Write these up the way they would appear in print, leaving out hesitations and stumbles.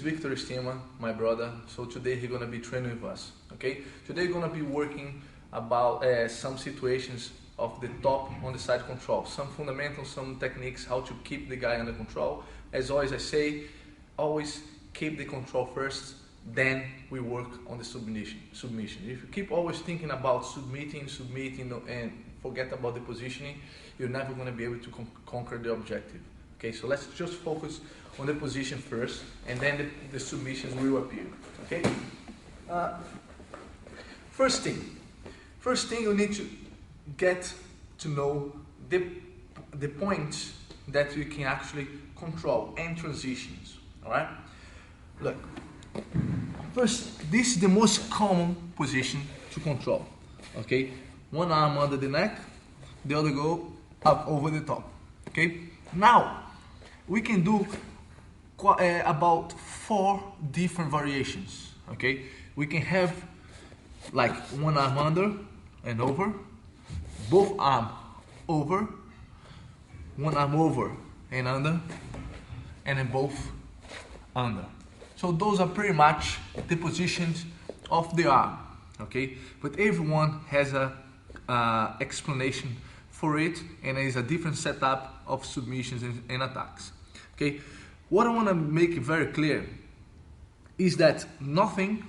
Victor Estima, my brother. So today he's gonna be training with us. Okay. Today we're gonna be working about some situations of the top on the side control, some fundamentals, some techniques, how to keep the guy under control. As always I say, always keep the control first, then we work on the submission. If you keep always thinking about submitting and forget about the positioning, you're never going to be able to conquer the objective. Okay, so let's just focus on the position first, and then the submissions will appear. Okay. First thing you need to get to know the points that you can actually control and transitions. All right. Look. First, this is the most common position to control. Okay, one arm under the neck, the other go up over the top. Okay, now we can do about 4 different variations. Okay, we can have like one arm under and over, both arms over, one arm over and under, and then both under. So those are pretty much the positions of the arm, okay? But everyone has a explanation for it, and there is a different setup of submissions and attacks, okay? What I want to make very clear is that nothing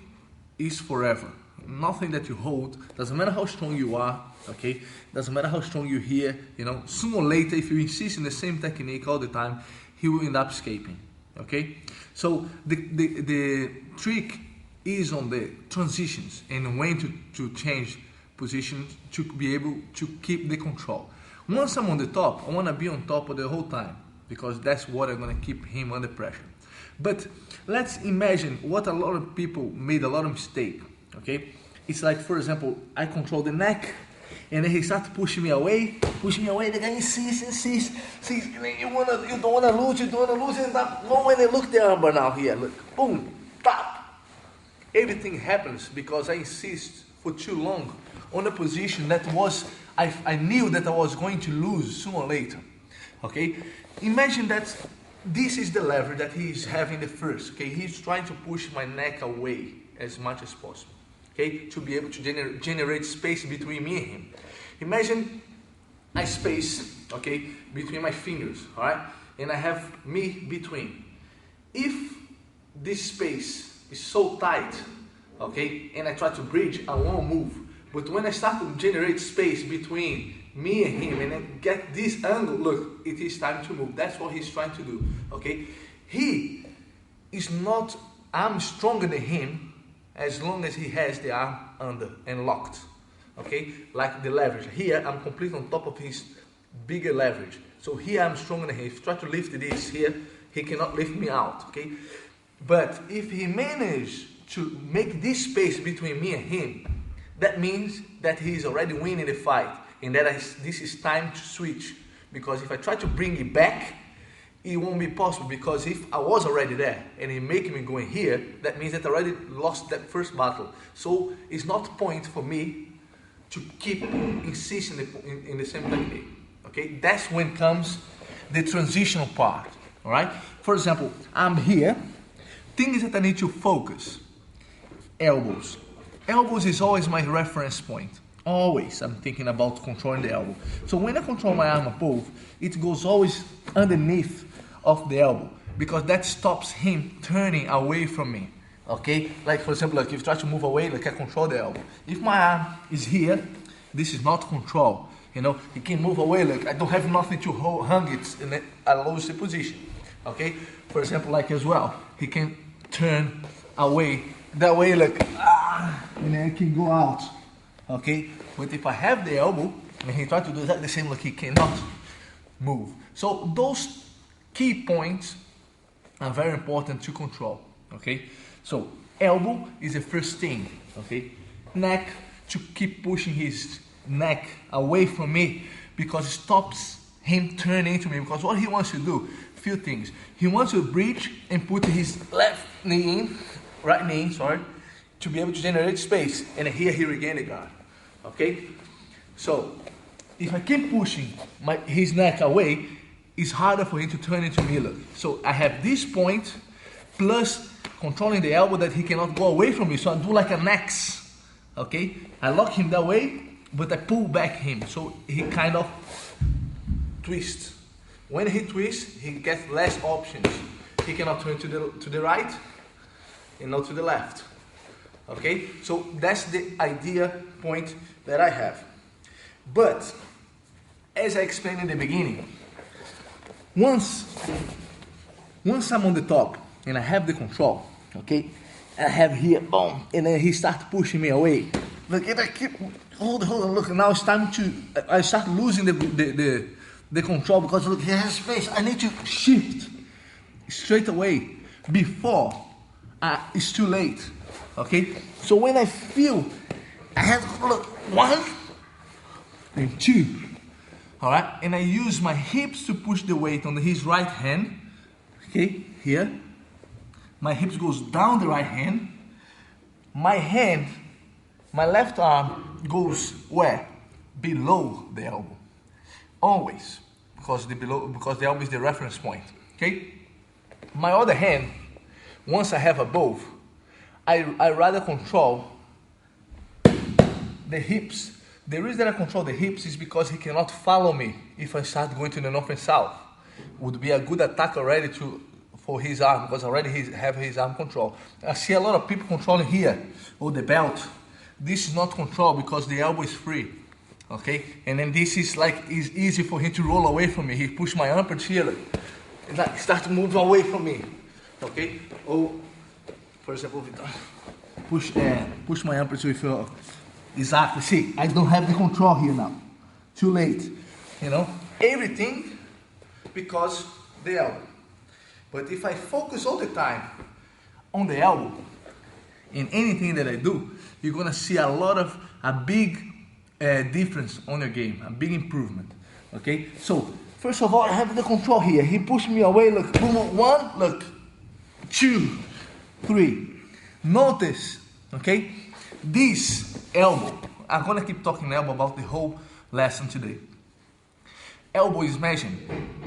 is forever. Nothing that you hold, doesn't matter how strong you are, okay? Doesn't matter how strong you're here, you know, sooner or later, if you insist in the same technique all the time, he will end up escaping. Okay, so the trick is on the transitions and when to change positions to be able to keep the control. Once I'm on the top, I want to be on top of the whole time, because that's what I'm going to keep him under pressure. But let's imagine what a lot of people made a lot of mistake. Okay, it's like, for example, I control the neck, and then he starts pushing me away, the guy insists, and then you don't wanna lose, and that moment, and look the armbar now here, look, boom, pop. Everything happens because I insist for too long on a position that was, I knew that I was going to lose sooner or later. Okay, imagine that this is the lever that he's having the first. Okay, he's trying to push my neck away as much as possible. Okay, to be able to generate space between me and him. Imagine a space, okay, between my fingers, all right, and I have me between. If this space is so tight, okay, and I try to bridge, I won't move. But when I start to generate space between me and him, and then get this angle, look, it is time to move. That's what he's trying to do, okay? He is not, I'm stronger than him, as long as he has the arm under and locked, okay? Like the leverage. Here, I'm completely on top of his bigger leverage. So here, I'm stronger than him. If I try to lift this here, he cannot lift me out, okay? But if he manages to make this space between me and him, that means that he is already winning the fight, and that this is time to switch. Because if I try to bring it back, it won't be possible, because if I was already there and he making me go in here, that means that I already lost that first battle. So it's not point for me to keep insisting in the same technique. Okay, that's when comes the transitional part. All right. For example, I'm here. Things that I need to focus. Elbows. Elbows is always my reference point. Always, I'm thinking about controlling the elbow. So when I control my arm above, it goes always underneath of the elbow, because that stops him turning away from me. Okay, like for example, like if you try to move away, like I control the elbow. If my arm is here, this is not control. You know, he can move away, like I don't have nothing to hang it, and I lose the position. Okay, for example, like as well, he can turn away that way, like and then he can go out. Okay, but if I have the elbow and he tries to do that the same, like he cannot move. So those key points are very important to control. Okay, so elbow is the first thing. Okay, neck, to keep pushing his neck away from me, because it stops him turning into me. Because what he wants to do, few things. He wants to bridge and put his left knee in, right knee, sorry, to be able to generate space, and here he regain the guard. Okay, so if I keep pushing his neck away, it's harder for him to turn into me. Look, so I have this point, plus controlling the elbow that he cannot go away from me. So I do like an X, okay? I lock him that way, but I pull back him, so he kind of twists. When he twists, he gets less options. He cannot turn to the right and not to the left. Okay, so that's the idea point that I have. But as I explained in the beginning, once I'm on the top and I have the control, okay, I have here, boom, and then he starts pushing me away. Look, and I keep hold on, look. Now it's time to I start losing the control because look, he has space. I need to shift straight away before it's too late. Okay, so when I feel I have to look 1 and 2, all right, and I use my hips to push the weight on his right hand. Okay, here, my hips goes down the right hand. My hand, my left arm goes where? Below the elbow, always, because the elbow is the reference point. Okay, my other hand, once I have above, I rather control the hips. The reason that I control the hips is because he cannot follow me if I start going to the north and south. Would be a good attack already for his arm, because already he have his arm control. I see a lot of people controlling here, or the belt. This is not control because the elbow is free. Okay, and then this is like, it's easy for him to roll away from me. He push my armpit here, like, and like start to move away from me. Okay, or for example, push my armpit with exactly. See, I don't have the control here now. Too late, you know. Everything because the elbow. But if I focus all the time on the elbow in anything that I do, you're gonna see a big difference on your game, a big improvement. Okay, so first of all, I have the control here. He pushed me away. Look, boom, 1, look, 2, 3. Notice, okay, this elbow. I'm gonna keep talking elbow about the whole lesson today. Elbow is mentioned.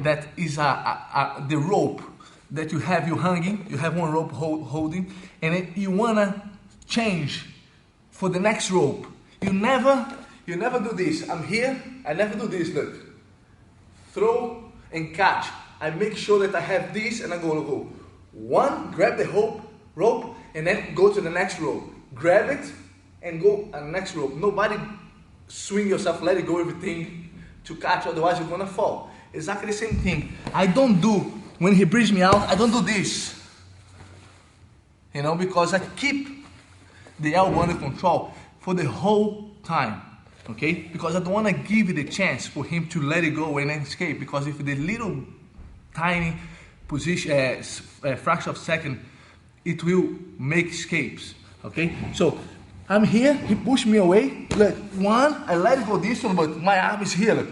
That is the rope that you have hanging. You have one rope holding, and then you wanna change for the next rope. You never do this. I'm here. I never do this. Look, throw and catch. I make sure that I have this, and I'm gonna go 1, grab the rope, and then go to the next rope. Grab it and go to the next rope. Nobody swing yourself, let it go everything to catch, otherwise you're gonna fall. Exactly the same thing. I don't do, when he brings me out, I don't do this. You know, because I keep the elbow under control for the whole time. Okay? Because I don't wanna give it a chance for him to let it go and then escape. Because if the little tiny position, fraction of a second, it will make escapes. Okay, so I'm here, he pushed me away. Look, 1, I let it go this one, but my arm is here. Look,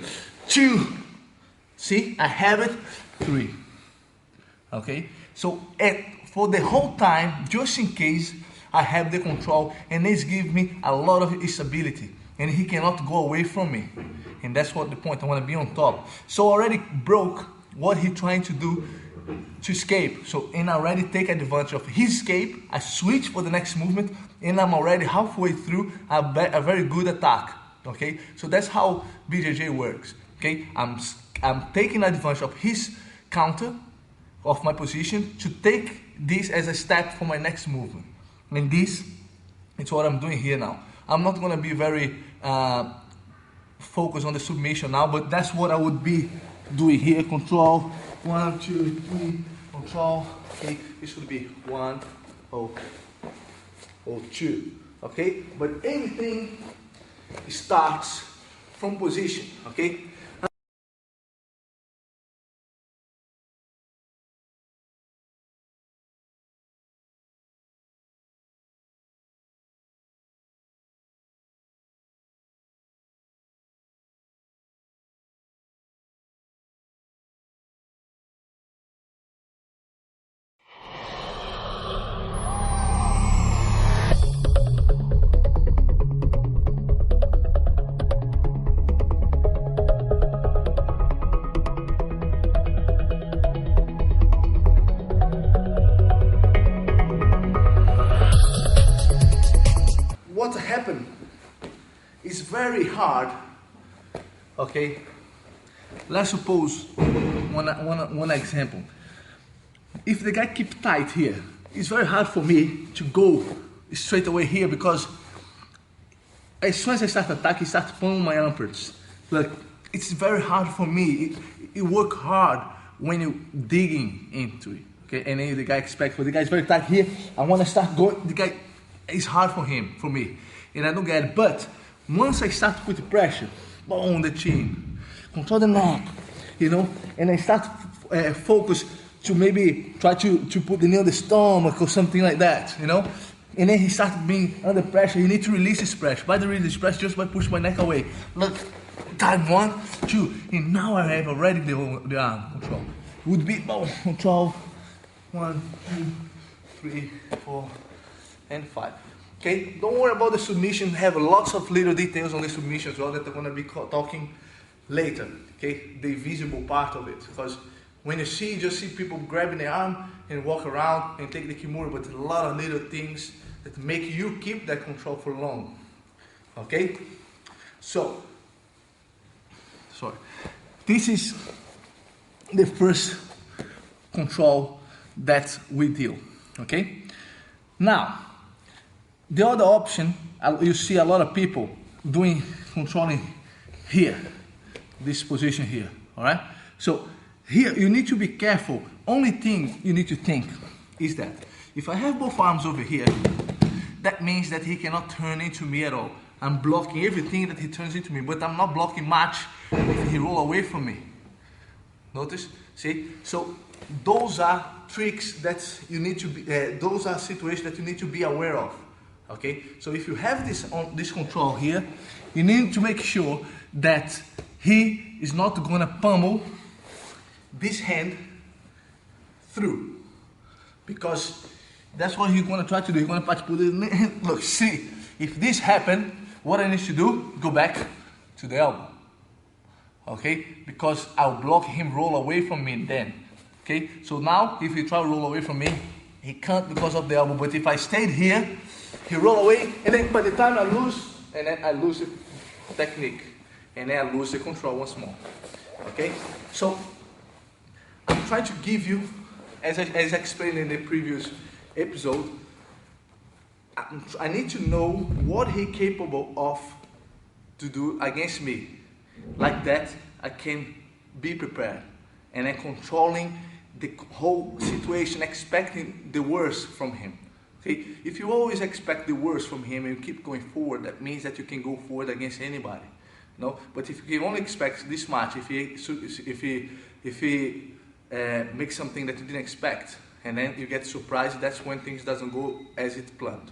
2, see, I have it. 3. Okay, so for the whole time, just in case, I have the control, and this gives me a lot of stability, and he cannot go away from me. And that's what the point. I want to be on top. So already broke what he's trying to do to escape. So, and I already take advantage of his escape. I switch for the next movement, and I'm already halfway through a very good attack. Okay, so that's how BJJ works. Okay, I'm taking advantage of his counter, of my position, to take this as a step for my next movement. And this is what I'm doing here now. I'm not gonna be very focused on the submission now, but that's what I would be doing here. Control. 1, 2, 3, control. Okay, this should be 1, 2. Okay, but everything starts from position. Okay. it's very hard, okay? Let's suppose one example. If the guy keeps tight here, it's very hard for me to go straight away here, because as soon as I start attack, he starts pulling my armpits. Like, it's very hard for me. It works hard when you're digging into it, okay? And then the guy expects, but the guy's very tight here. I want to start going. The guy, it's hard for me, and I don't get it. But once I start to put pressure on the chin, control the neck, you know, and I start focus to maybe try to put the knee on the stomach or something like that, you know. And then he starts being under pressure. You need to release his pressure. By the release pressure, just by pushing my neck away. Look, time 1, 2, and now I have already the arm control. Would be control 1, 2, 3, 4, and 5. Okay, don't worry about the submission. Have lots of little details on the submission as well that I'm gonna be talking later. Okay, the visible part of it, because when you just see people grabbing the arm and walk around and take the kimura, but a lot of little things that make you keep that control for long. Okay? So, this is the first control that we deal. Okay? Now, the other option, you see a lot of people controlling here, this position here. Alright? So, here, you need to be careful. Only thing you need to think is that if I have both arms over here, that means that he cannot turn into me at all. I'm blocking everything that he turns into me, but I'm not blocking much if he roll away from me. Notice? See? So those are tricks that you need to be, those are situations that you need to be aware of. Okay? So if you have this control here, you need to make sure that he is not gonna pummel this hand through, because that's what he's going to try to do. He's going to try to put it in the hand. Look, see, if this happened, what I need to do, go back to the elbow, okay, because I'll block him roll away from me then, okay. So now if he try to roll away from me, he can't because of the elbow, but if I stayed here, he roll away, and then by the time I lose, and then I lose the technique, and then I lose the control once more, okay. So I'm trying to give you, as I explained in the previous episode, I need to know what he's capable of to do against me. Like that, I can be prepared. And then controlling the whole situation, expecting the worst from him. Okay? If you always expect the worst from him and you keep going forward, that means that you can go forward against anybody. No? But if you can only expect this much, if he make something that you didn't expect, and then you get surprised, that's when things doesn't go as it planned.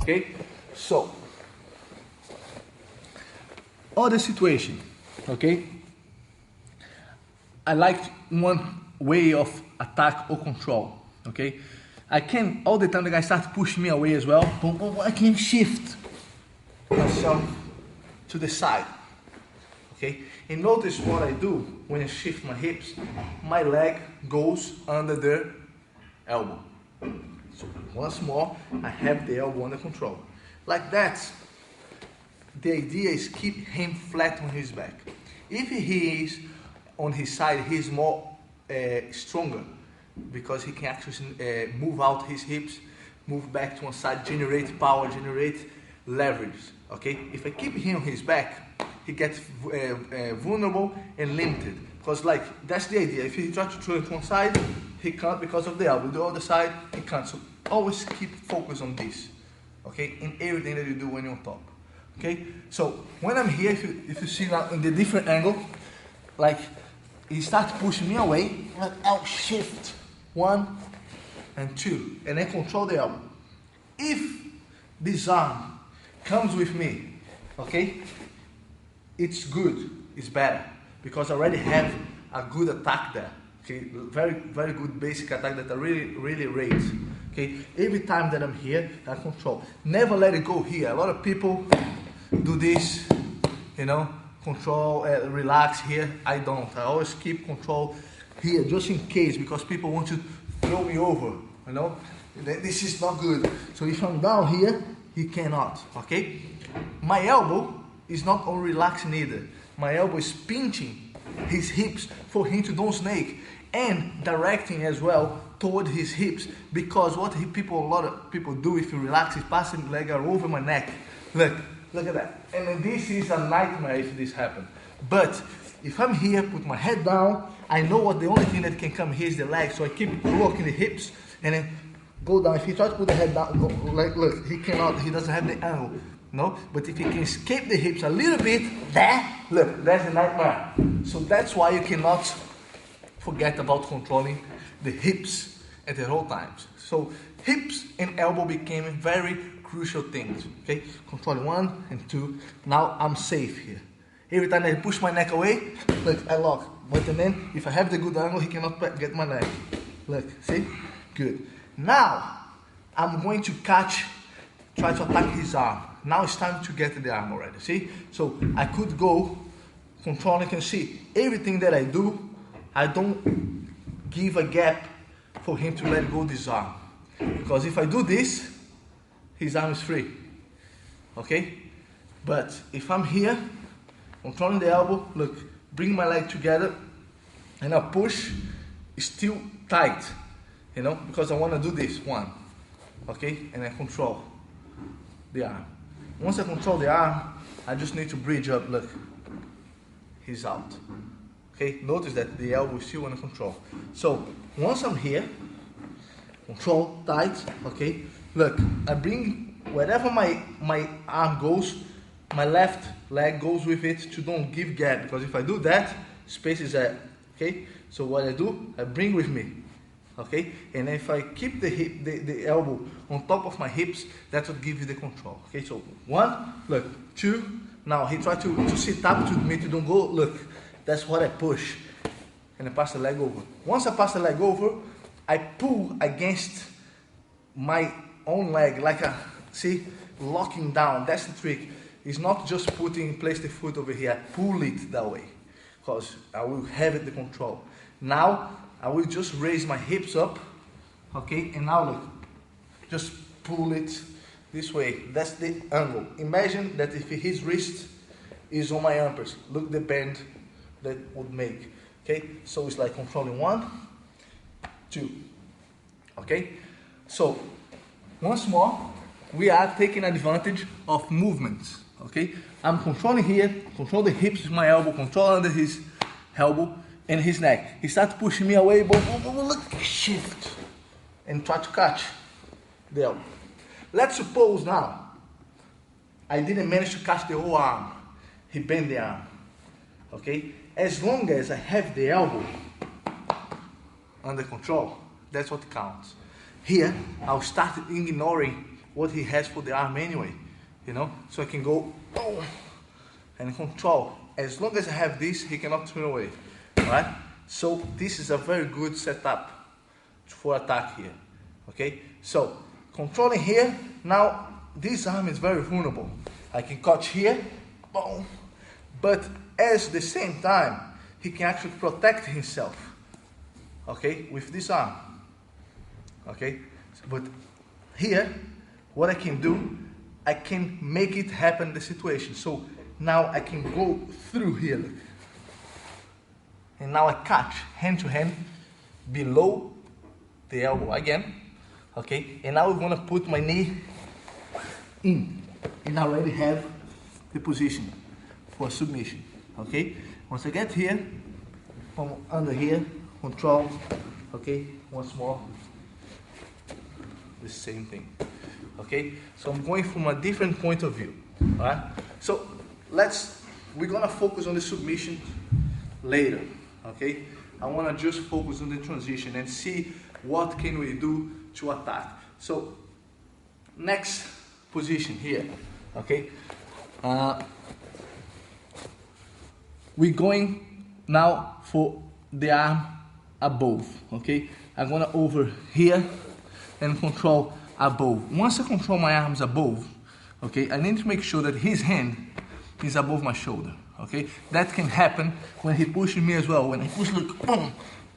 Okay, so other situation, okay, I like one way of attack or control, okay. I can, all the time the guy starts pushing me away as well, I can shift myself to the side, okay. And notice what I do when I shift my hips, my leg goes under the elbow. So once more, I have the elbow under control. Like that, the idea is keep him flat on his back. If he is on his side, he is more stronger, because he can actually move out his hips, move back to one side, generate power, generate leverage. Okay? If I keep him on his back, he gets vulnerable and limited. Because like, that's the idea. If he tries to throw it to one side, he can't because of the elbow. The other side, he can't. So always keep focus on this, okay, in everything that you do when you're on top, okay. So when I'm here, if you see now in the different angle, like he starts pushing me away, like I'll shift 1 and 2, and then control the elbow. If this arm comes with me, okay, it's good, it's better, because I already have a good attack there. Okay, very, very good basic attack that I really rate. Okay, every time that I'm here, I control. Never let it go here. A lot of people do this, you know, control, relax here. I don't. I always keep control here, just in case, because people want to throw me over, you know. This is not good. So if I'm down here, he cannot, okay? My elbow is not on relaxing either. My elbow is pinching his hips for him to don't snake, and directing as well toward his hips, because what a lot of people do if you relax is passing leg over my neck. Look at that. And then this is a nightmare if this happens. But if I'm here, put my head down, I know what the only thing that can come here is the leg, so I keep blocking the hips and then go down. If he tries to put the head down, like, look, he cannot, he doesn't have the angle, no? But if he can escape the hips a little bit, look, that's a nightmare. So that's why you cannot forget about controlling the hips at the whole times. So hips and elbow became very crucial things, okay? Controlling 1 and 2, now I'm safe here. Every time I push my neck away, look, I lock. But then, if I have the good angle, he cannot get my neck. Look, see? Good. Now, I'm going to catch, try to attack his arm. Now it's time to get the arm already, see? So I could go, controlling, you can see, everything that I do, I don't give a gap for him to let go this arm. Because if I do this, his arm is free, okay? But if I'm here, controlling the elbow, look, bring my leg together, and I push, still tight, you know, because I want to do this, 1, okay? And I control the arm. Once I control the arm, I just need to bridge up, look, he's out. Okay, notice that the elbow is still under control. So, once I'm here, control, tight, okay? Look, I bring, wherever my arm goes, my left leg goes with it to don't give gap, because if I do that, space is there, okay? So what I do, I bring with me, okay? And if I keep the hip, the elbow on top of my hips, that would give you the control, okay? So 1, look, 2, now he tried to sit up to me to don't go, look, that's what I push, and I pass the leg over. Once I pass the leg over, I pull against my own leg, like a, see, locking down, that's the trick. It's not just putting in place the foot over here, I pull it that way, because I will have it the control. Now, I will just raise my hips up, okay, and now look, just pull it this way, that's the angle. Imagine that if his wrist is on my armpits, look the bend that would make, okay? So it's like controlling 1, 2, okay? So, once more, we are taking advantage of movements, okay? I'm controlling here, control the hips with my elbow, control under his elbow and his neck. He starts pushing me away, but look, shift, and try to catch the elbow. Let's suppose now, I didn't manage to catch the whole arm. He bent the arm, okay? As long as I have the elbow under control, that's what counts. Here, I'll start ignoring what he has for the arm anyway, you know? So I can go, oh, and control. As long as I have this, he cannot turn away, right? So this is a very good setup for attack here, okay? So, controlling here, now this arm is very vulnerable. I can catch here, boom, but at the same time, he can actually protect himself, okay, with this arm, okay? But here, what I can do, I can make it happen the situation. So now I can go through here, look. And now I catch hand to hand below the elbow again, okay? And now I'm gonna put my knee in, and I already have the position for submission, okay? Once I get here, from under here, control, okay? Once more, the same thing, okay? So I'm going from a different point of view, all right? So we're gonna focus on the submission later, okay? I wanna just focus on the transition and see what can we do to attack. So, next position here, okay? We're going now for the arm above, okay? I'm gonna over here and control above. Once I control my arms above, okay, I need to make sure that his hand is above my shoulder, okay? That can happen when he pushes me as well. When I push, like, boom,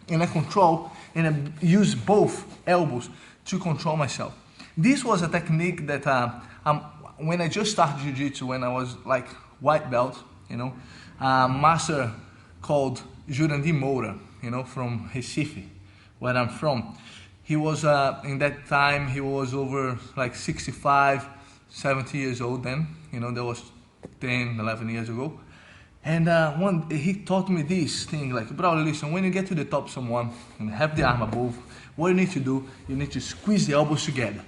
and I control, and I use both elbows to control myself. This was a technique that when I just started Jiu-Jitsu, when I was like white belt, you know, master called Jurandir Moura, you know, from Recife, where I'm from. He was, in that time, he was over like 65, 70 years old then, you know, that was 10, 11 years ago. And he taught me this thing, like, Braulio, listen, when you get to the top of someone and have the arm above, what you need to do, you need to squeeze the elbows together.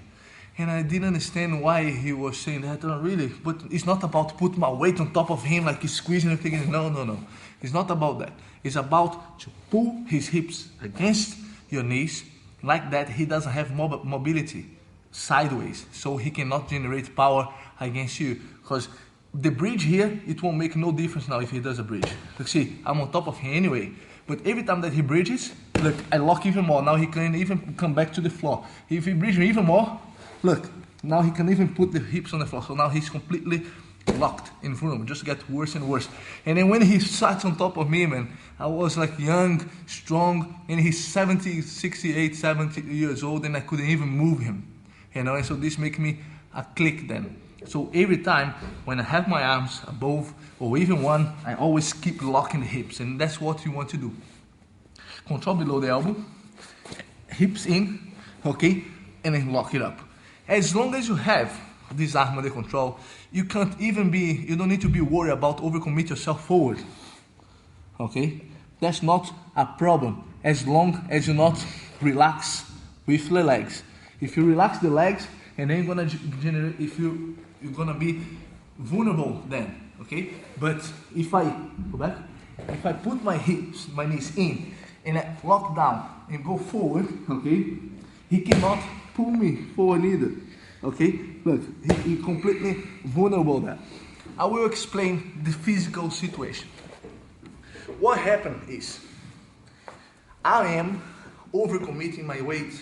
And I didn't understand why he was saying that, really, but it's not about putting my weight on top of him, like he's squeezing and thinking, no, no, no. It's not about that. It's about to pull his hips against your knees, like that he doesn't have mobility sideways, so he cannot generate power against you. Because the bridge here, it won't make no difference now if he does a bridge. Look, see, I'm on top of him anyway, but every time that he bridges, look, I lock even more. Now he can even come back to the floor. If he bridges even more, look, now he can even put the hips on the floor. So now he's completely locked in front of him. Just get worse and worse. And then when he sat on top of me, man, I was like young, strong, and he's 70, 68, 70 years old, and I couldn't even move him. You know, and so this make me a click then. So every time when I have my arms above or even one, I always keep locking the hips, and that's what you want to do. Control below the elbow, hips in, okay, and then lock it up. As long as you have this arm under control, you don't need to be worried about overcommit yourself forward, okay? That's not a problem, as long as you not relax with the legs. If you relax the legs, and then you're gonna generate, you're gonna be vulnerable then, okay? But if I go back, if I put my hips, my knees in, and I lock down and go forward, okay, he cannot pull me forward either, okay? Look, he completely vulnerable there. I will explain the physical situation. What happened is, I am overcommitting my weight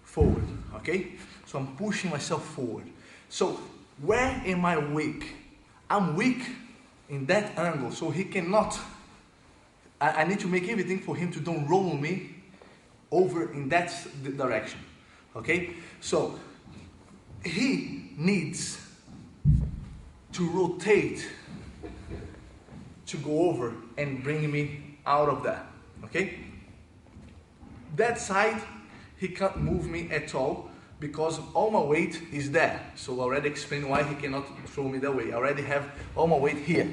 forward, okay? So I'm pushing myself forward. So where am I weak? I'm weak in that angle, so he cannot, I need to make everything for him to don't roll me over in that direction, okay? So he needs to rotate to go over and bring me out of that, okay? That side, he can't move me at all because all my weight is there. So I already explained why he cannot throw me that way. I already have all my weight here,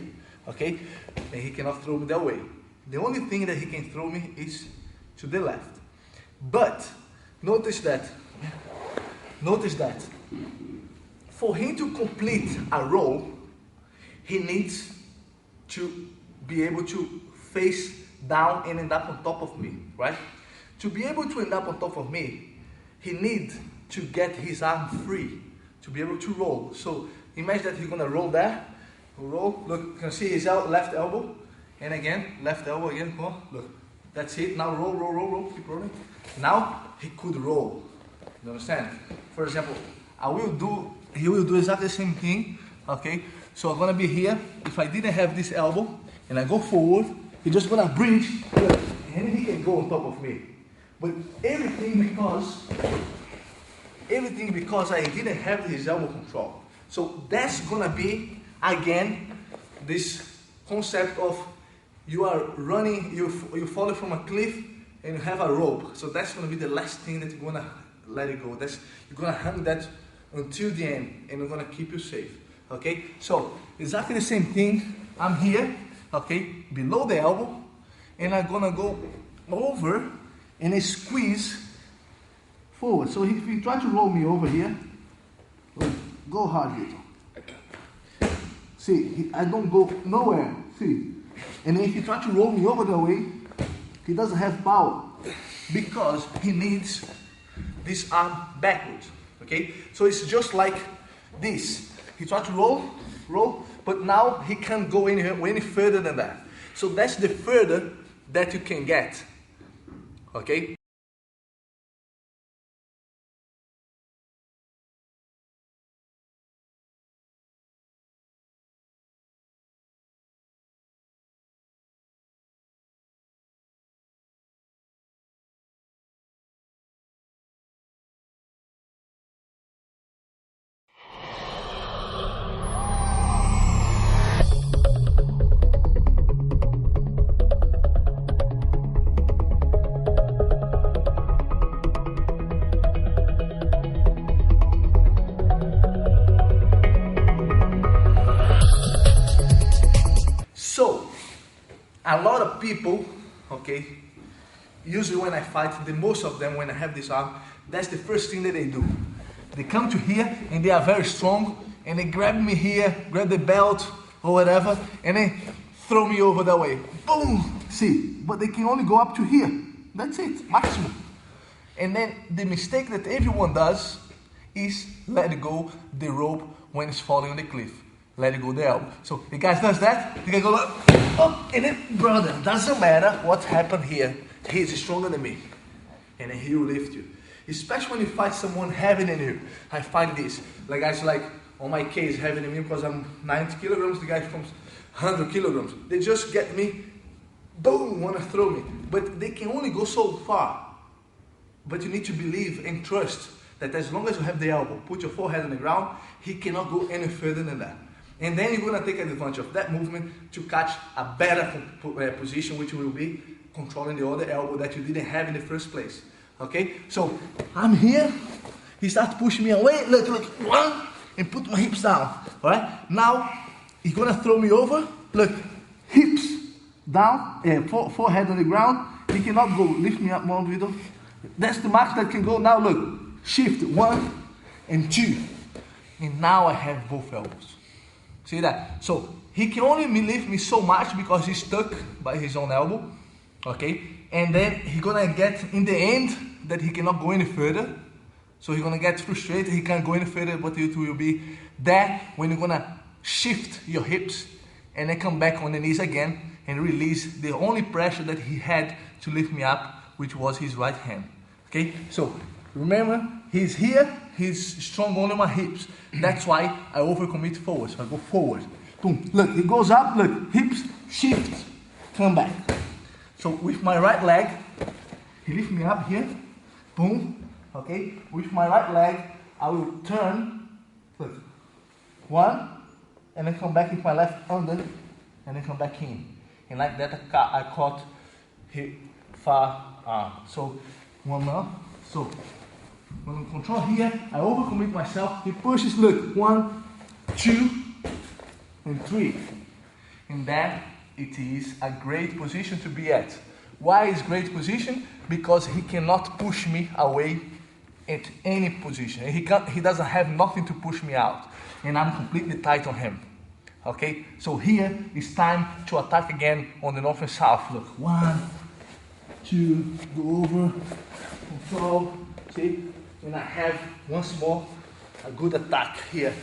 okay? And he cannot throw me that way. The only thing that he can throw me is to the left. But notice that for him to complete a roll, he needs to be able to face down and end up on top of me, right? To be able to end up on top of me, he needs to get his arm free to be able to roll. So imagine that he's gonna roll there, roll, look, you can see his left elbow, and again, left elbow again, come on, look, that's it, now roll, roll, roll, roll, keep rolling. Now, he could roll, you understand? For example, he will do exactly the same thing, okay? So I'm gonna be here, if I didn't have this elbow, and I go forward, he's just gonna bridge, look, and he can go on top of me. But everything because I didn't have his elbow control. So that's gonna be, again, this concept of you are running, you fall from a cliff and you have a rope. So that's gonna be the last thing that you're gonna let it go. You're gonna hang that until the end and you're gonna keep you safe, okay? So exactly the same thing, I'm here, okay, below the elbow, and I'm gonna go over and I squeeze forward. So if you try to roll me over here, go hard, little. See, I don't go nowhere, see. And if you try to roll me over the way, he doesn't have power because he needs this arm backwards, okay? So it's just like this. He tried to roll, but now he can't go any further than that. So that's the further that you can get, okay? So, a lot of people, okay, usually when I fight, the most of them when I have this arm, that's the first thing that they do. They come to here and they are very strong and they grab me here, grab the belt or whatever, and they throw me over that way. Boom! See, but they can only go up to here. That's it, maximum. And then the mistake that everyone does is let go the rope when it's falling on the cliff. Let it go the elbow. So the guy does that, the guy goes up, and then, brother, doesn't matter what happened here, he's stronger than me. And then he will lift you. Especially when you fight someone heavier than you. I find this. Like guys like, on my case, heavier than me because I'm 90 kilograms, the guy from 100 kilograms. They just get me, boom, want to throw me. But they can only go so far. But you need to believe and trust that as long as you have the elbow, put your forehead on the ground, he cannot go any further than that. And then you're going to take advantage of that movement to catch a better position, which will be controlling the other elbow that you didn't have in the first place. Okay? So, I'm here. He starts pushing me away. Look, one, and put my hips down. Alright? Now, he's going to throw me over. Look, hips down, forehead on the ground. He cannot go. Lift me up more, Vito. That's the max that can go. Now, look. Shift, 1 and 2. And now I have both elbows. See that? So he can only lift me so much because he's stuck by his own elbow, okay? And then he's gonna get in the end that he cannot go any further. So he's gonna get frustrated, he can't go any further, but it will be that when you're gonna shift your hips and then come back on the knees again and release the only pressure that he had to lift me up, which was his right hand, okay? So remember, he's here, he's strong only on my hips. That's why I overcommit forward. So I go forward. Boom. Look, it goes up, look, hips, shift, come back. So with my right leg, he lifts me up here. Boom. Okay. With my right leg, I will turn. Look. 1, and then come back with my left under, and then come back in. And like that, I caught his far arm. So one more. So when I control here, I overcommit myself. He pushes, look, 1, 2, and 3. And then it is a great position to be at. Why is great position? Because he cannot push me away at any position. He doesn't have nothing to push me out. And I'm completely tight on him. Okay? So here it's time to attack again on the north and south. Look, 1, 2, go over, control, see? And I have once more a good attack here,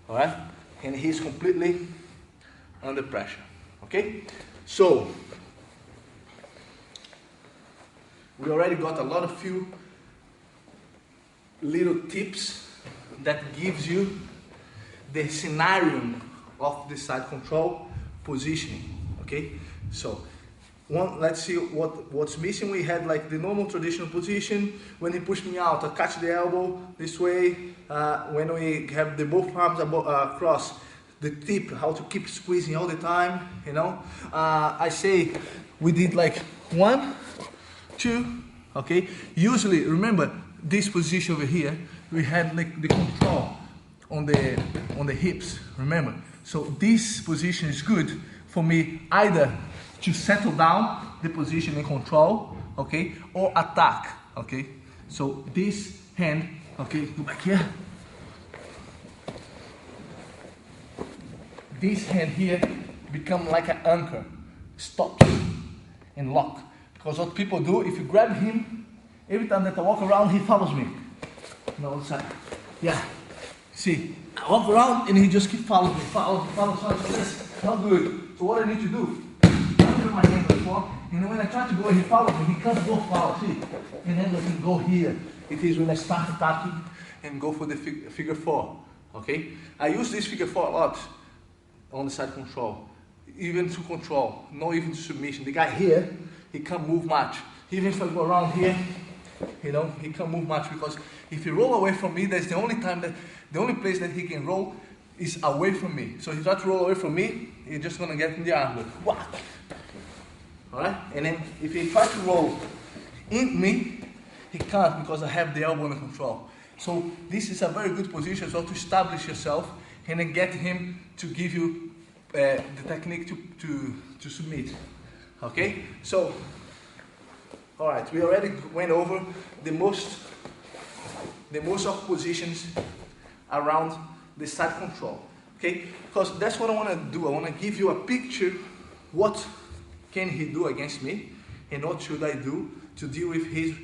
all right? And he's completely under pressure, okay? So, we already got a lot of few little tips that gives you the scenario of the side control positioning, okay? So, let's see what's missing. We had like the normal traditional position. When he pushed me out, I catch the elbow this way. When we have the both arms across the tip, how to keep squeezing all the time, you know. I say we did like 1, 2, okay. Usually, remember this position over here, we had like the control on the hips. Remember, so this position is good for me either to settle down the position and control, okay, or attack, okay. So this hand, okay, go back here. This hand here become like an anchor, stops and lock. Because what people do, if you grab him, every time that I walk around, he follows me. No, side. Yeah. See, I walk around and he just keeps following me. Follows. So that's not good. So what I need to do, I put my hand on the floor, and then when I try to go, he follows me. He can't go forward, see? And then I can go here. It is when I start attacking and go for the figure 4. Okay? I use this figure 4 a lot on the side control. Even to control, not even to submission. The guy here, he can't move much. Even if I go around here, you know, he can't move much because if he roll away from me, that's the only place that he can roll is away from me. So if he tries to roll away from me, he's just gonna get in the arm. Whack! Alright? And then if he tries to roll in me, he can't because I have the elbow under control. So this is a very good position so to establish yourself and then get him to give you the technique to submit. Okay? So, alright, we already went over the most of positions around the side control. Okay? Because that's what I want to do. I want to give you a picture what can he do against me and what should I do to deal with his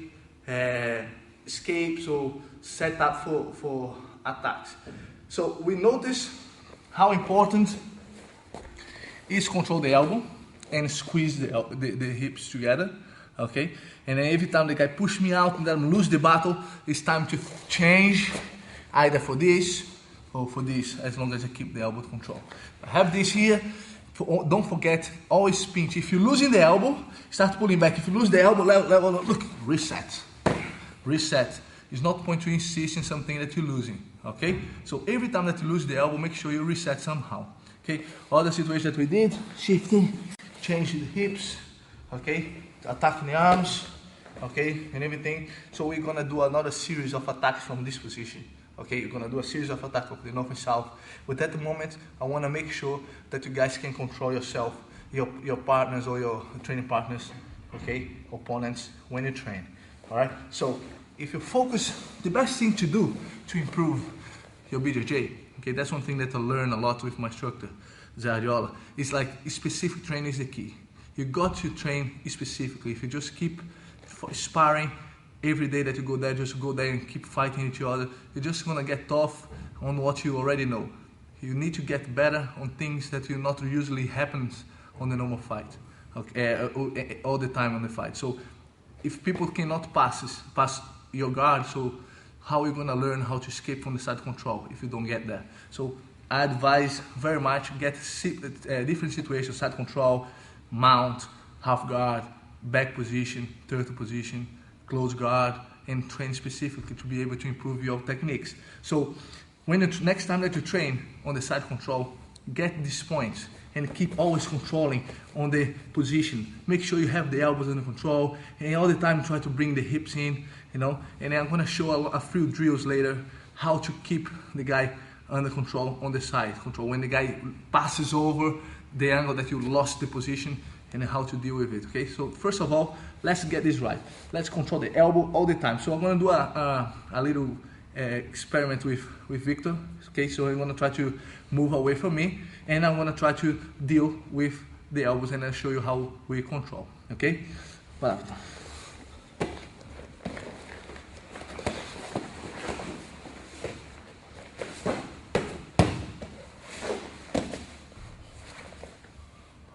escapes or set up for attacks. So we notice how important is control the elbow and squeeze the hips together. Okay, and then every time the guy push me out and then lose the battle, it's time to change either for this or for this, as long as I keep the elbow control. I have this here. Don't forget, always pinch. If you're losing the elbow, start pulling back. If you lose the elbow, level, look, reset. Reset. It's not point to insist in something that you're losing. Okay, so every time that you lose the elbow, make sure you reset somehow. Okay, all the situations that we did, shifting, changing the hips. Okay. Attacking the arms, okay, and everything. So we're gonna do another series of attacks from this position. Okay, you're gonna do a series of attacks from the north and south. But at the moment, I wanna make sure that you guys can control yourself, your partners or your training partners, okay, opponents when you train. All right. So if you focus, the best thing to do to improve your BJJ, okay, that's one thing that I learned a lot with my instructor, Zariola. It's like specific training is the key. You got to train specifically. If you just keep sparring every day that you go there, just go there and keep fighting each other, you're just gonna get tough on what you already know. You need to get better on things that will not usually happens on the normal fight, okay, all the time on the fight. So if people cannot pass your guard, so how are you gonna learn how to escape from the side control if you don't get there? So I advise very much get different situations, side control, mount, half guard, back position, turtle position, close guard, and train specifically to be able to improve your techniques. So when next time that you train on the side control, get these points and keep always controlling on the position. Make sure you have the elbows under control and all the time try to bring the hips in, you know, and I'm gonna show a few drills later how to keep the guy under control on the side control. When the guy passes over the angle that you lost the position and how to deal with it, okay? So first of all, let's get this right. Let's control the elbow all the time. So I'm gonna do a little experiment with Victor, okay? So I'm gonna try to move away from me and I'm gonna try to deal with the elbows and I'll show you how we control, okay? Voilà.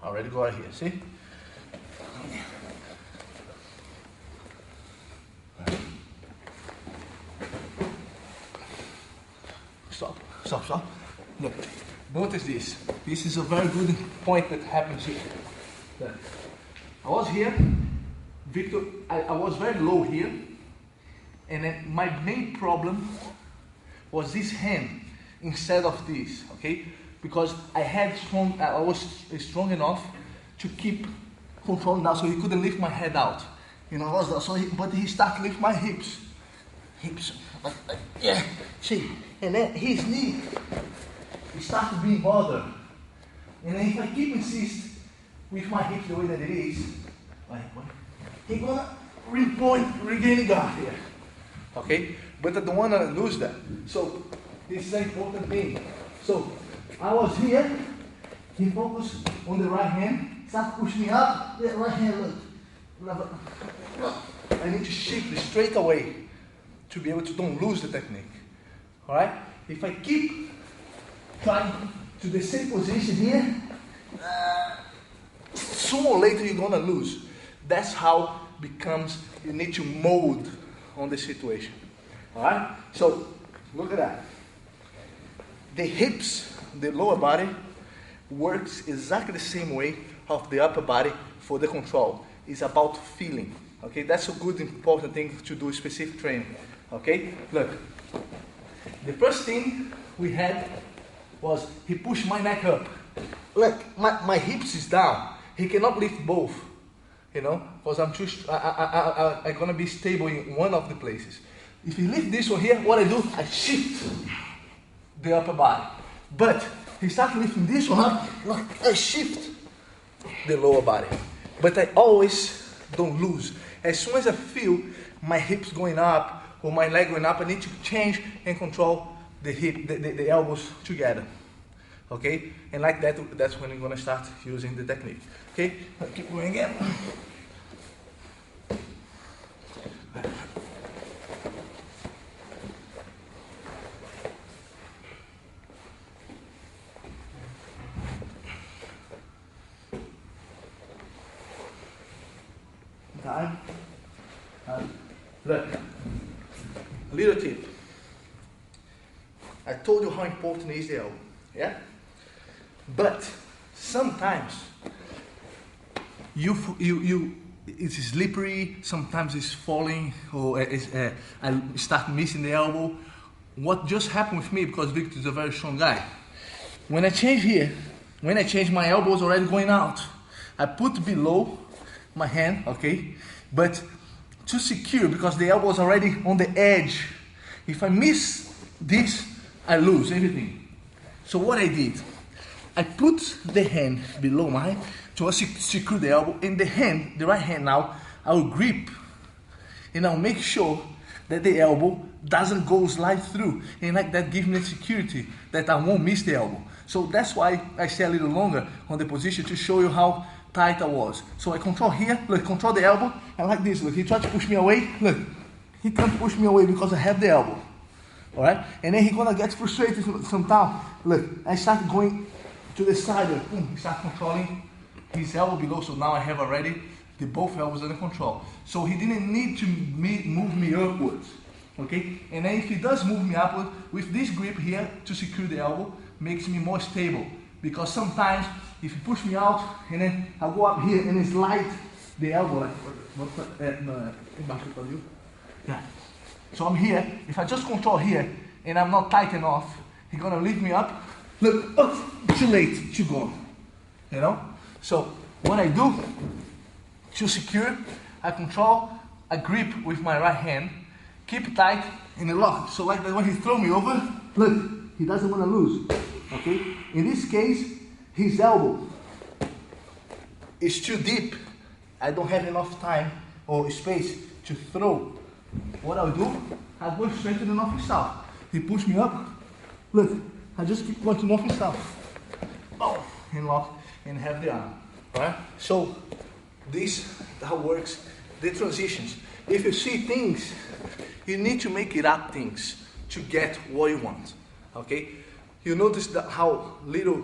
Already go right here, see? Stop. Look, notice this. This is a very good point that happens here. I was here, Victor, I was very low here, and then my main problem was this hand instead of this, okay? Because I was strong enough to keep controlling down, so he couldn't lift my head out. You know, but he started to lift my hips, like, yeah, see, and then his knee, he started being bothered. And then if I keep insist with my hips the way that it is, like, he's gonna regain the guard here, okay? But I don't wanna lose that. So this is an important thing. So I was here, he focused on the right hand, started pushing me up, the right hand, look. I need to shift straight away to be able to don't lose the technique. All right? If I keep trying to the same position here, sooner or later you're gonna lose. That's how becomes, you need to mold on the situation. All right? So look at that. The hips, the lower body, works exactly the same way of the upper body for the control. It's about feeling. Okay, that's a good important thing to do specific training. Okay, look. The first thing we had was he pushed my neck up. Look, my hips is down. He cannot lift both, you know, because I'm gonna be stable in one of the places. If he lift this one here, what I do, I shift the upper body. But he starts lifting this one up, I shift the lower body. But I always don't lose. As soon as I feel my hips going up or my leg going up, I need to change and control the hip, the elbows together. Okay? And like that, that's when you're gonna start using the technique. Okay? I'll keep going again. Time. Look, little tip. I told you how important is the elbow, yeah? But sometimes it's slippery, sometimes it's falling, or I start missing the elbow. What just happened with me, because Victor is a very strong guy, when I change here, when I change, my elbow is already going out. I put below my hand, okay, but to secure, because the elbow is already on the edge. If I miss this, I lose everything. So what I did, I put the hand below mine to secure the elbow, and the hand, the right hand now, I will grip, and I'll make sure that the elbow doesn't go slide through, and like that gives me the security that I won't miss the elbow. So that's why I stay a little longer on the position to show you how tight I was. So I control here, look, control the elbow, and like this, look, he tried to push me away, look, he can't push me away because I have the elbow, all right? And then he's gonna get frustrated sometimes. Look, I start going to the side, look, boom, he start controlling his elbow below, so now I have already the both elbows under control. So he didn't need to move me upwards, okay? And then if he does move me upward, with this grip here to secure the elbow, makes me more stable. Because sometimes, if you push me out, and then I go up here and slide the elbow, like, yeah. So I'm here, if I just control here, and I'm not tight enough, he's gonna lift me up, look, oh, too late, too gone, you know? So, what I do, to secure, I control, I grip with my right hand, keep it tight, and lock. So like that, when he throw me over, look, he doesn't wanna lose. Okay? In this case, his elbow is too deep. I don't have enough time or space to throw. What I'll do, I'll go straight to the north and south. He push me up. Look, I just keep going to north and south. Oh, and lock and have the arm. Alright? So this how works the transitions. If you see things, you need to make it up things to get what you want. Okay? You notice that how little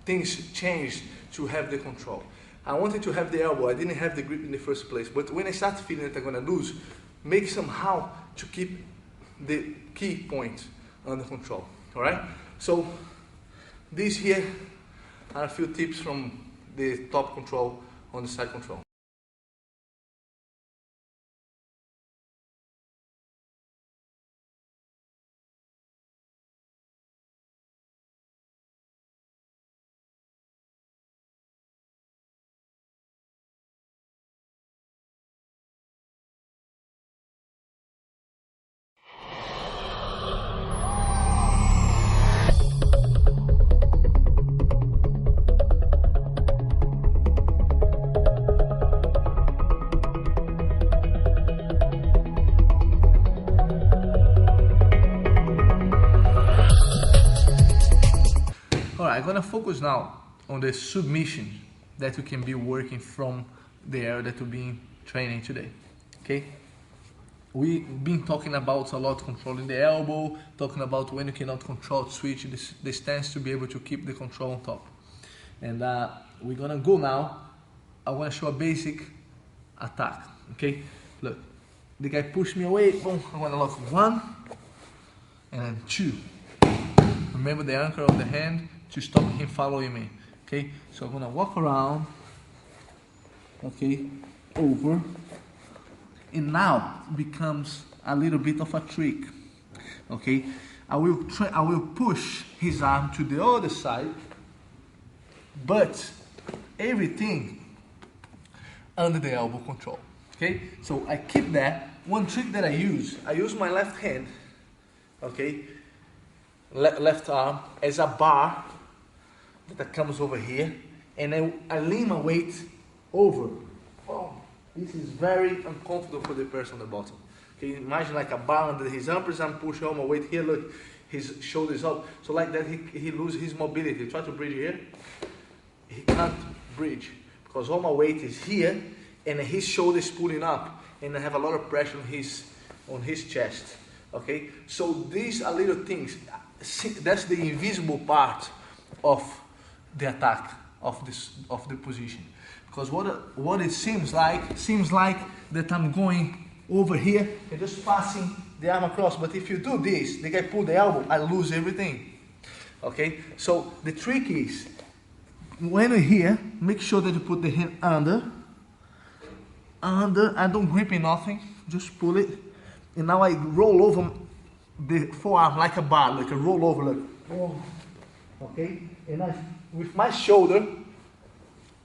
things changed to have the control. I wanted to have the elbow, I didn't have the grip in the first place, but when I start feeling that I'm gonna lose, make somehow to keep the key point under control, all right? So these here are a few tips from the top control on the side control. I'm gonna focus now on the submission that you can be working from the area that we've been training today. Okay? We've been talking about a lot controlling the elbow, talking about when you cannot control, switch the stance to be able to keep the control on top. And we're gonna go now. I wanna show a basic attack, okay? Look, the guy pushed me away, boom, I'm gonna lock 1, and then 2. Remember the anchor of the hand to stop him following me, okay? So I'm gonna walk around, okay, over, and now becomes a little bit of a trick, okay? I will push his arm to the other side, but everything under the elbow control, okay? So I keep that. One trick that I use my left hand, okay, left arm as a bar that comes over here, and then I lean my weight over. Oh, this is very uncomfortable for the person on the bottom. Okay, imagine like a bar under his armpits. I'm pushing all my weight here. Look, his shoulders up. So like that, he loses his mobility. Try to bridge here. He can't bridge because all my weight is here, and his shoulders pulling up, and I have a lot of pressure on his chest. Okay, so these are little things. That's the invisible part of the attack of the position. Because what it seems like that I'm going over here and just passing the arm across. But if you do this, the guy pull the elbow, I lose everything. Okay, so the trick is, when you're here, make sure that you put the hand under. I don't grip in nothing, just pull it. And now I roll over the forearm like a bar, like a roll over, like, oh, okay? And with my shoulder,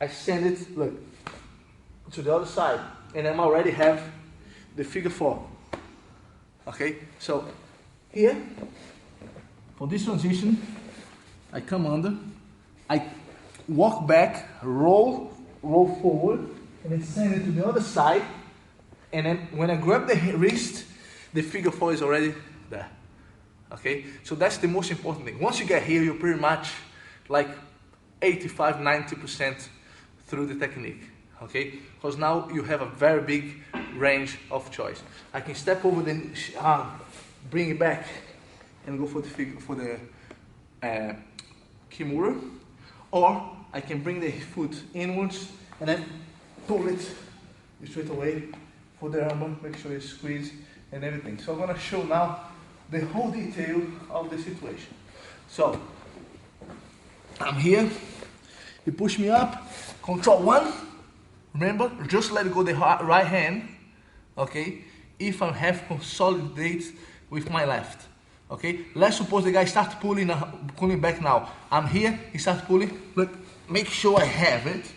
I send it, look, to the other side. And I already have the figure 4. Okay, so here, for this transition, I come under, I walk back, roll forward, and then send it to the other side. And then when I grab the wrist, the figure 4 is already there. Okay, so that's the most important thing. Once you get here, you're pretty much like 85–90% through the technique. Okay, because now you have a very big range of choice. I can step over the arm, bring it back, and go for the figure, for the kimura, or I can bring the foot inwards and then pull it straight away for the armbar, make sure you squeeze and everything. So I'm going to show now the whole detail of the situation. So I'm here, he pushed me up, control 1, remember, just let go the right hand, okay, if I have consolidate with my left, okay. Let's suppose the guy starts pulling back now. I'm here, he starts pulling, look, make sure I have it,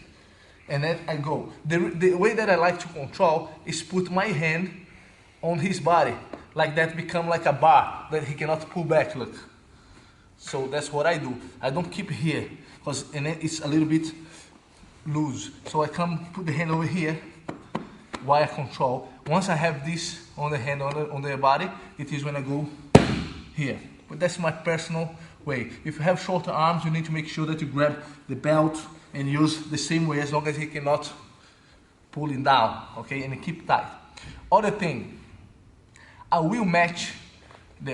and then I go. The way that I like to control is put my hand on his body, like that, become like a bar that he cannot pull back, look. So that's what I do. I don't keep here, because and then it's a little bit loose. So I come put the hand over here while I control. Once I have this on the hand, on the body, it is when I go here. But that's my personal way. If you have shorter arms, you need to make sure that you grab the belt and use the same way, as long as he cannot pull it down, okay, and keep tight. Other thing, I will match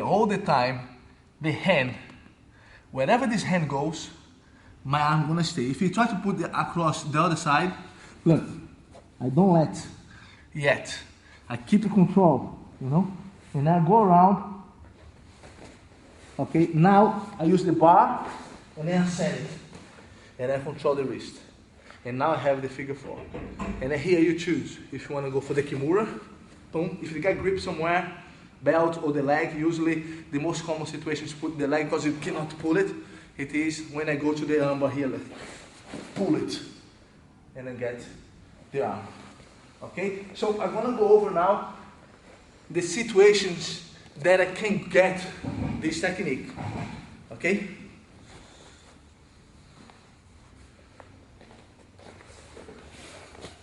all the time the hand. Wherever this hand goes, my arm gonna stay. If you try to put it across the other side, look, I don't let yet. I keep the control, you know, and I go around. Okay, now I use the bar and then I send it, and I control the wrist. And now I have the figure 4. And then here you choose if you want to go for the kimura. Boom. If the guy grips somewhere, belt or the leg, usually the most common situation is put the leg because you cannot pull it. It is when I go to the armbar here, like, pull it, and then get the arm. Okay, so I'm gonna go over now the situations that I can get this technique. Okay.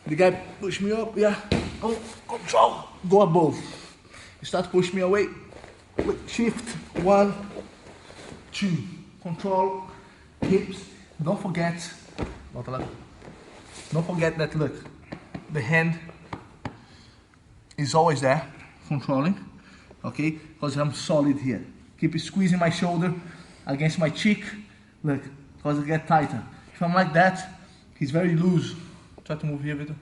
The guy push me up, yeah. Oh, control, go above. He starts push me away. Shift, 1, 2. Control, hips. Don't forget that, look. the hand is always there, controlling, okay? Because I'm solid here. Keep squeezing my shoulder against my cheek, look, because it gets tighter. If I'm like that, he's very loose. Try to move here, Victor.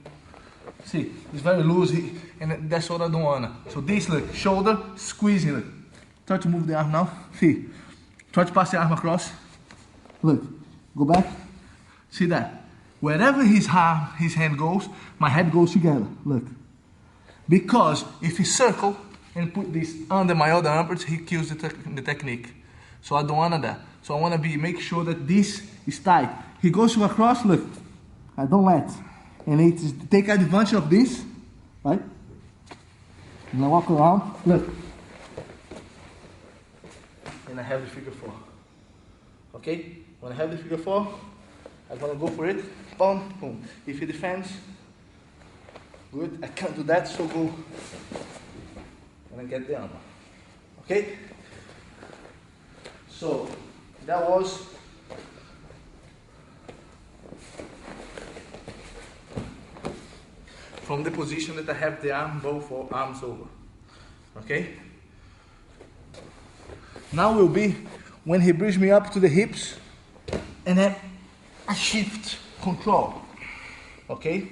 See, he's very loose, and that's what I don't want. So this, look, shoulder, squeezing, look. Try to move the arm now, see. Try to pass the arm across. Look, go back. See that? Wherever his hand goes, my head goes together. Look. Because if he circle and put this under my other armpits, he kills the technique. So I don't want that. So I want to make sure that this is tight. He goes to across, look. I don't let. And it's take advantage of this, right? And I walk around, look. And I have the figure 4. Okay? When I have the figure 4, I'm gonna go for it. Boom, boom. If he defends, good. I can't do that, so go and I get the armor. Okay? So that was from the position that I have the arm, both arms over. Okay? Now will be when he brings me up to the hips and then I shift control. Okay?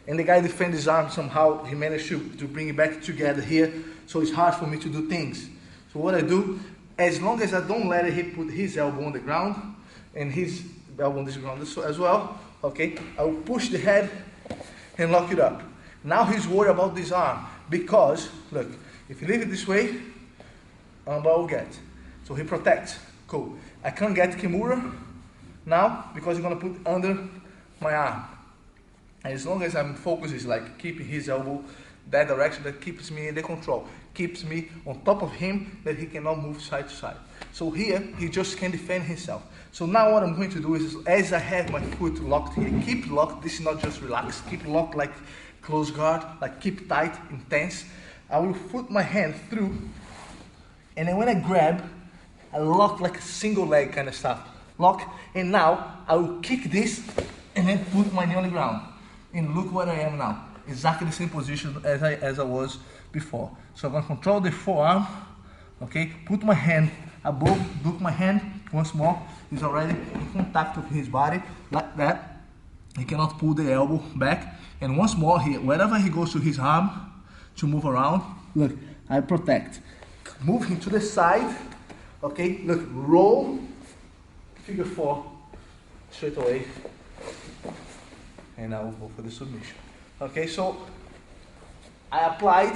And the guy defends his arm somehow. He managed to bring it back together here, so it's hard for me to do things. So what I do, as long as I don't let him put his elbow on the ground and his elbow on this ground as well, okay, I will push the head and lock it up. Now he's worried about this arm because, look, if you leave it this way, armbar will get. So he protects. Cool. I can't get Kimura now because he's going to put under my arm. And as long as I'm focused, is like keeping his elbow that direction, that keeps me in the control, keeps me on top of him, that he cannot move side to side. So here, he just can defend himself. So now what I'm going to do is, as I have my foot locked here, keep locked, this is not just relaxed, keep locked like close guard, like keep tight, intense. I will put my hand through, and then when I grab, I lock like a single leg kind of stuff. Lock, and now I will kick this, and then put my knee on the ground. And look where I am now. Exactly the same position as I was before. So I'm going to control the forearm, okay? Put my hand above, look my hand once more. He's already in contact with his body, like that. He cannot pull the elbow back. And once more here, wherever he goes to his arm to move around, look, I protect. Move him to the side, okay? Look, roll, figure 4, straight away. And I will go for the submission. Okay, so I applied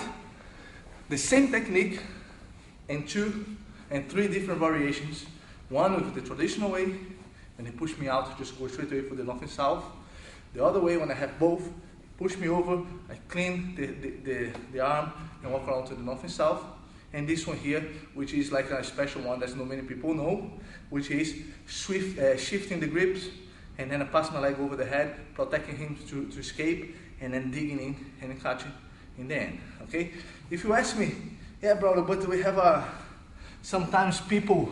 the same technique in 2 and 3 different variations. One with the traditional way, and he pushed me out, just go straight away for the north and south. The other way, when I have both, push me over, I clean the arm and walk around to the north and south. And this one here, which is like a special one that not many people know, which is shifting the grips, and then I pass my leg over the head, protecting him to escape, and then digging in and catching in the end, okay? If you ask me, yeah, brother, but we have sometimes people,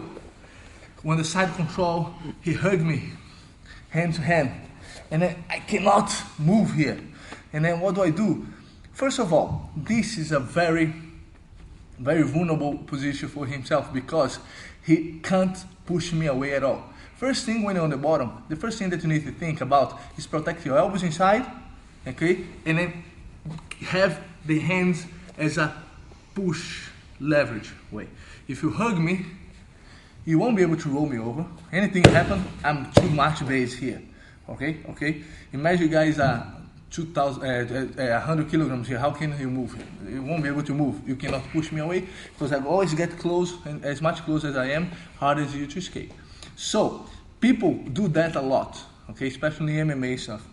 when the side control, he hug me, hand to hand, and then I cannot move here. And then what do? First of all, this is a very, very vulnerable position for himself because he can't push me away at all. First thing when you're on the bottom, the first thing that you need to think about is protect your elbows inside, okay? And then have the hands as a push leverage way. If you hug me, you won't be able to roll me over. Anything happen, I'm too much base here, okay? Imagine you guys are 100 kilograms here, how can you move? You won't be able to move. You cannot push me away because I always get close, and as much close as I am, harder is you to escape. So, people do that a lot, okay, especially MMA stuff.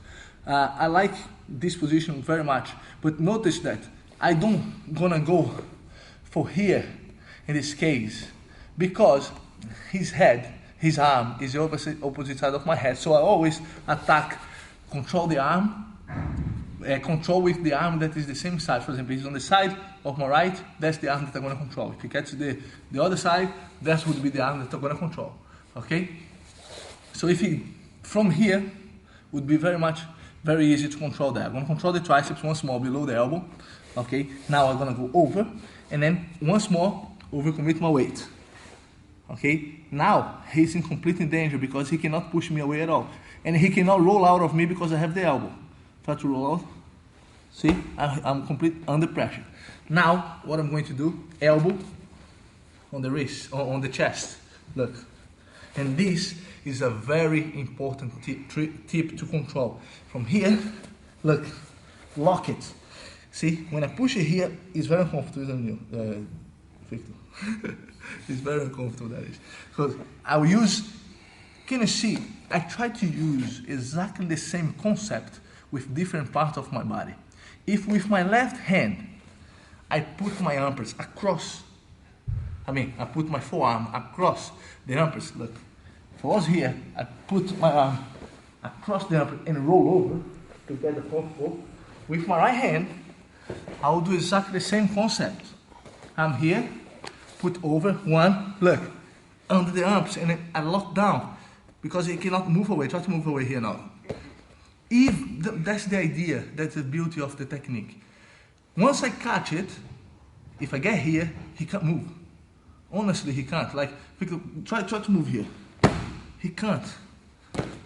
I like this position very much, but notice that I don't gonna go for here in this case because his head, his arm is the opposite side of my head. So I always attack, control the arm, control with the arm that is the same side. For example, he's on the side of my right, that's the arm that I'm gonna control. If he gets to the other side, that would be the arm that I'm gonna control. Okay, so if he from here would be very much Very easy to control that. I'm gonna control the triceps once more below the elbow. Okay, now I'm gonna go over, and then once more, overcommit my weight. Okay, now he's in complete danger because he cannot push me away at all. And he cannot roll out of me because I have the elbow. Try to roll out. See, I'm completely under pressure. Now, what I'm going to do, elbow on the wrist, on the chest. Look. And this is a very important tip to control. From here, look, lock it. See, when I push it here, it's very uncomfortable, isn't it, Victor? It's very uncomfortable, that is. Because I will use, can you see, I try to use exactly the same concept with different parts of my body. If with my left hand, I put my armpits across, I put my forearm across the armpits, look. If I was here, I put my arm across the armpit and roll over to get the comfortable. With my right hand, I will do exactly the same concept. I'm here, put over, one, look, under the arms, and then I lock down because it cannot move away. Try to move away here now. That's the idea, that's the beauty of the technique. Once I catch it, if I get here, he can't move. Honestly, he can't. Like, try to move here. He can't.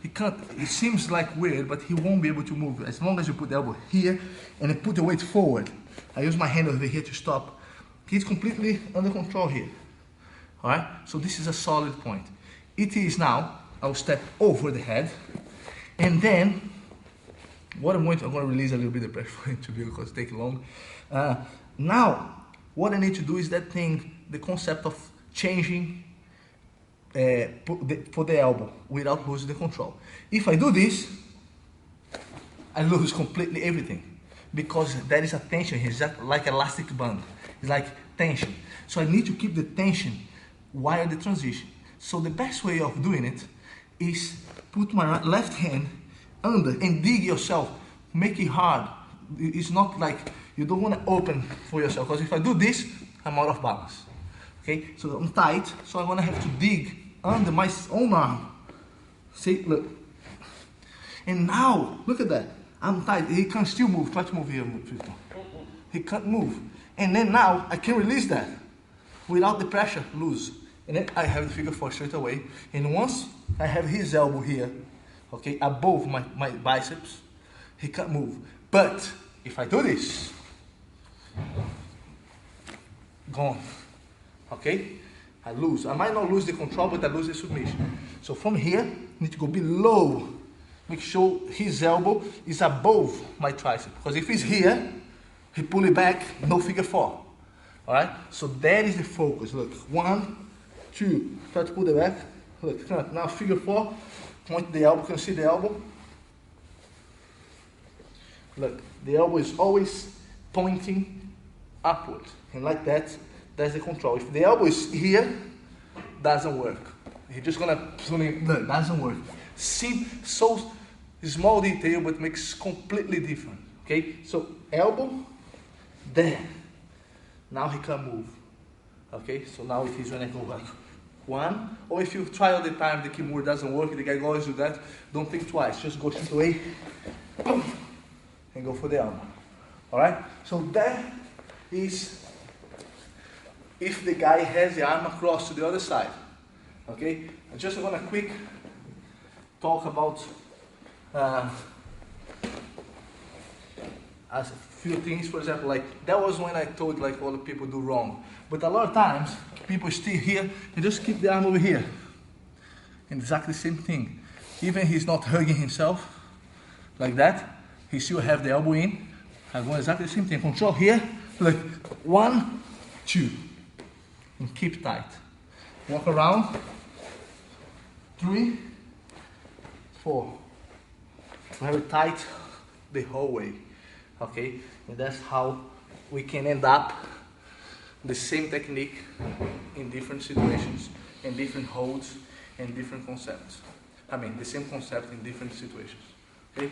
He can't. It seems like weird, but he won't be able to move as long as you put the elbow here and then put the weight forward. I use my hand over here to stop. He's completely under control here. All right. So this is a solid point. It is now. I'll step over the head, and then what I'm going to release a little bit of pressure for it to be because it takes long. Now, what I need to do is that thing, the concept of changing for the elbow without losing the control. If I do this, I lose completely everything because there is a tension here. It's like elastic band. It's like tension. So I need to keep the tension while the transition. So the best way of doing it is put my left hand under and dig yourself. Make it hard. It's not like you don't want to open for yourself because if I do this, I'm out of balance. Okay, so I'm tight, so I'm gonna have to dig under my own arm. See, look. And now, look at that. I'm tight. He can still move. Try to move here, Victor. He can't move. And then now I can release that without the pressure, loose. And then I have the figure four straight away. And once I have his elbow here, okay, above my biceps, he can't move. But if I do this, gone. Okay? I lose. I might not lose the control, but I lose the submission. So from here, I need to go below. Make sure his elbow is above my tricep. Because if he's here, he pull it back, no figure four. Alright? So that is the focus. Look, 1, 2. Try to pull it back. Look, now figure four. Point the elbow. Can you see the elbow? Look, the elbow is always pointing upward. And like that, that's the control. If the elbow is here, doesn't work. You're just gonna, no, doesn't work. See, so small detail, but makes completely different. Okay, so elbow, there. Now he can move. Okay, so now it is when I go back. 1, or if you try all the time, the Kimura doesn't work, the guy always do that, don't think twice, just go straight away, boom, and go for the elbow. Alright, so that is if the guy has the arm across to the other side. Okay, I just want to quick talk about a few things. For example, like that was when I told like all the people do wrong, but a lot of times people still here and just keep the arm over here, and exactly the same thing. Even he's not hugging himself like that, he still have the elbow in. I'm going exactly the same thing. Control here, like 1, 2, and keep tight. Walk around, 3, 4. Very tight the whole way. Okay, and that's how we can end up the same technique in different situations, in different holds, and different concepts. I mean, the same concept in different situations. Okay.